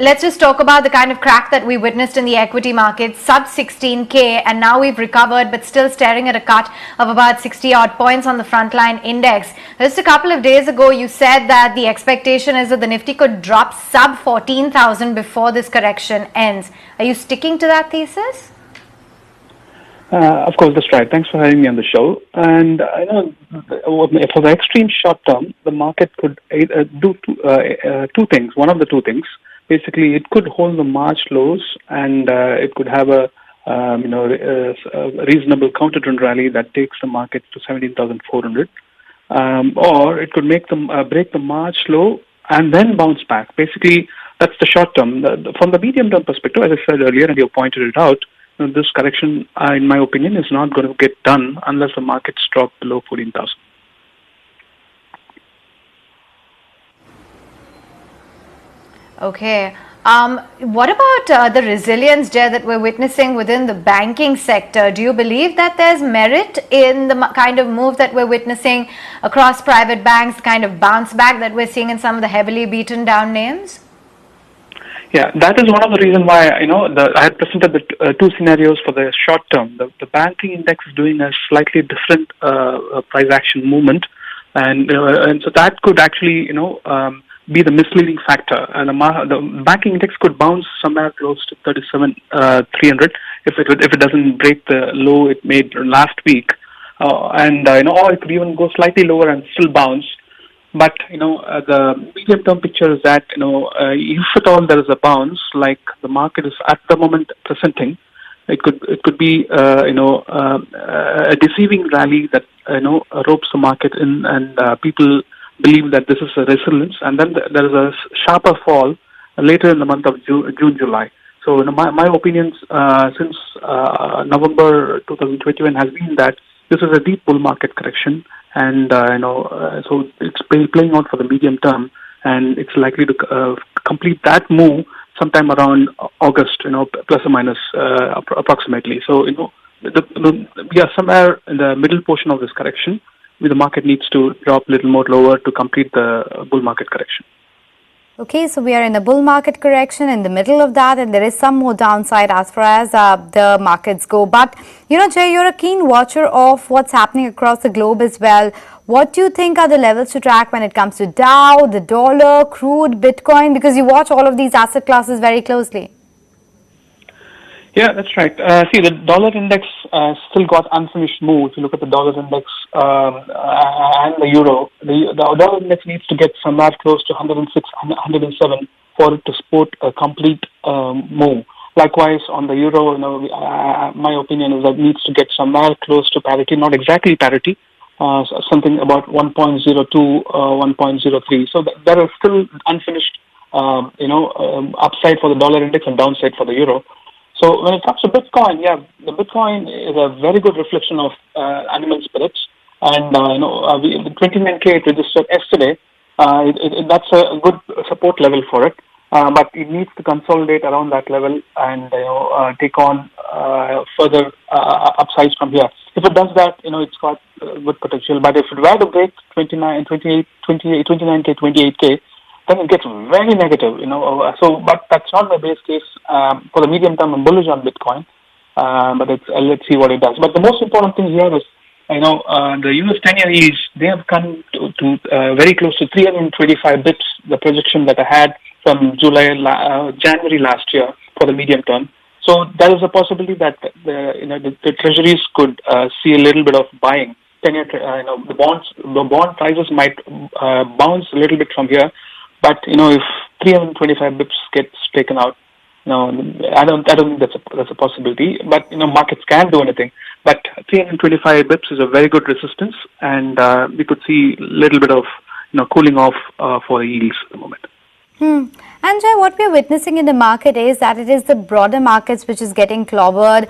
Let's just talk about the kind of crack that we witnessed in the equity market, sub 16K, and now we've recovered, but still staring at a cut of about 60 odd points on the frontline index. Just a couple of days ago, you said that the expectation is that the Nifty could drop sub 14,000 before this correction ends. Are you sticking to that thesis? Of course, that's right. Thanks for having me on the show. And I know for the extreme short term, the market could do two things. One of the two things. Basically, it could hold the March lows, and it could have a reasonable counter-trend rally that takes the market to 17,400, or it could make them break the March low and then bounce back. Basically, that's the short term. From the medium-term perspective, as I said earlier, and you pointed it out, this correction, in my opinion, is not going to get done unless the markets drop below 14,000. Okay. What about the resilience, Jai, that we're witnessing within the banking sector? Do you believe that there's merit in the kind of move that we're witnessing across private banks, kind of bounce back that we're seeing in some of the heavily beaten down names? Yeah, that is one of the reasons why I had presented the two scenarios for the short term. The banking index is doing a slightly different price action movement, and so that could actually be the misleading factor, and the banking index could bounce somewhere close to 37,300 if it doesn't break the low it made last week, or it could even go slightly lower and still bounce. But the medium term picture is that if at all there is a bounce, like the market is at the moment presenting, it could be a deceiving rally that ropes the market in, and people believe that this is a resilience, and then there is a sharper fall later in the month of June, July. So my opinions since November 2021 has been that this is a deep bull market correction, and so it's playing out for the medium term, and it's likely to complete that move sometime around August, plus or minus approximately. So we are somewhere in the middle portion of this correction. The market needs to drop a little more lower to complete the bull market correction. Okay, so we are in a bull market correction in the middle of that, and there is some more downside as far as the markets go. But, Jai, you're a keen watcher of what's happening across the globe as well. What do you think are the levels to track when it comes to Dow, the dollar, crude, Bitcoin? Because you watch all of these asset classes very closely. Yeah, that's right. See, the dollar index still got unfinished move. If you look at the dollar index and the euro, the dollar index needs to get somewhere close to 106, 107 for it to support a complete move. Likewise, on the euro, my opinion is that it needs to get somewhere close to parity, not exactly parity, something about 1.02, 1.03. So there is still unfinished, upside for the dollar index and downside for the euro. So when it comes to Bitcoin, yeah, the Bitcoin is a very good reflection of animal spirits, and the 29K it registered yesterday. That's a good support level for it, but it needs to consolidate around that level and take on further upsides from here. If it does that, it's got good potential. But if it were to break 29K, 28K. Then it gets very negative, but that's not my base case for the medium term. I'm bullish on Bitcoin, but let's see what it does. But the most important thing here is, the US 10-year yields, they have come to very close to 325 bips, the projection that I had from January last year for the medium term. So there is a possibility that the treasuries could see a little bit of buying. 10-year, the bond prices might bounce a little bit from here. But if 325 bips gets taken out, I don't think that's a possibility. But markets can do anything. But 325 bips is a very good resistance, and we could see a little bit of cooling off for the yields at the moment. And Jai, what we are witnessing in the market is that it is the broader markets which is getting clobbered.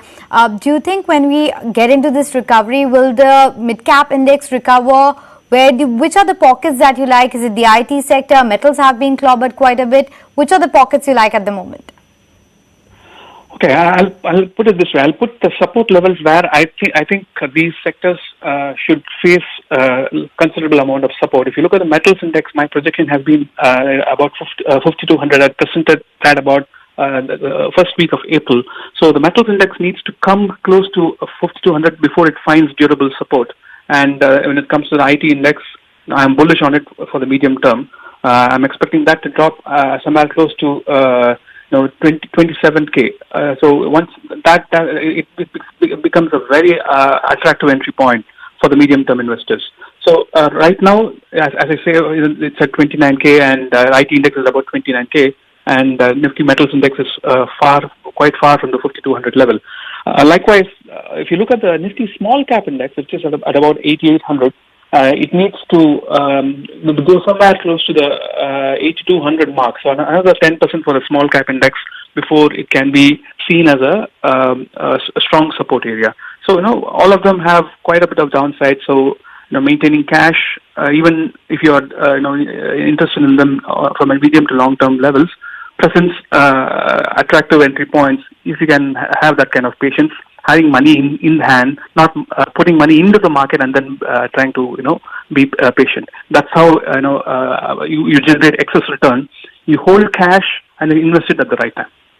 Do you think when we get into this recovery, will the mid-cap index recover? Which are the pockets that you like? Is it the IT sector? Metals have been clobbered quite a bit. Which are the pockets you like at the moment? Okay, I'll put it this way. I'll put the support levels where I think these sectors should face considerable amount of support. If you look at the metals index, my projection has been about 5,200. I presented that about the first week of April. So the metals index needs to come close to 5,200 before it finds durable support. And when it comes to the IT index, I'm bullish on it for the medium term. I'm expecting that to drop somewhere close to 27K. So once it becomes a very attractive entry point for the medium-term investors. So right now, as I say, it's at 29K, and IT index is about 29K, and Nifty Metals Index is quite far from the 5,200 level. Likewise, if you look at the Nifty Small Cap Index, which is at about 8,800, it needs to go somewhere close to the 8,200 mark. So another 10% for the small cap index before it can be seen as a strong support area. So all of them have quite a bit of downside. So maintaining cash, even if you are interested in them from a medium to long term levels, presents attractive entry points if you can have that kind of patience. Having money in hand, not putting money into the market and then trying to be patient. That's how you generate excess return. You hold cash and then invest it at the right time.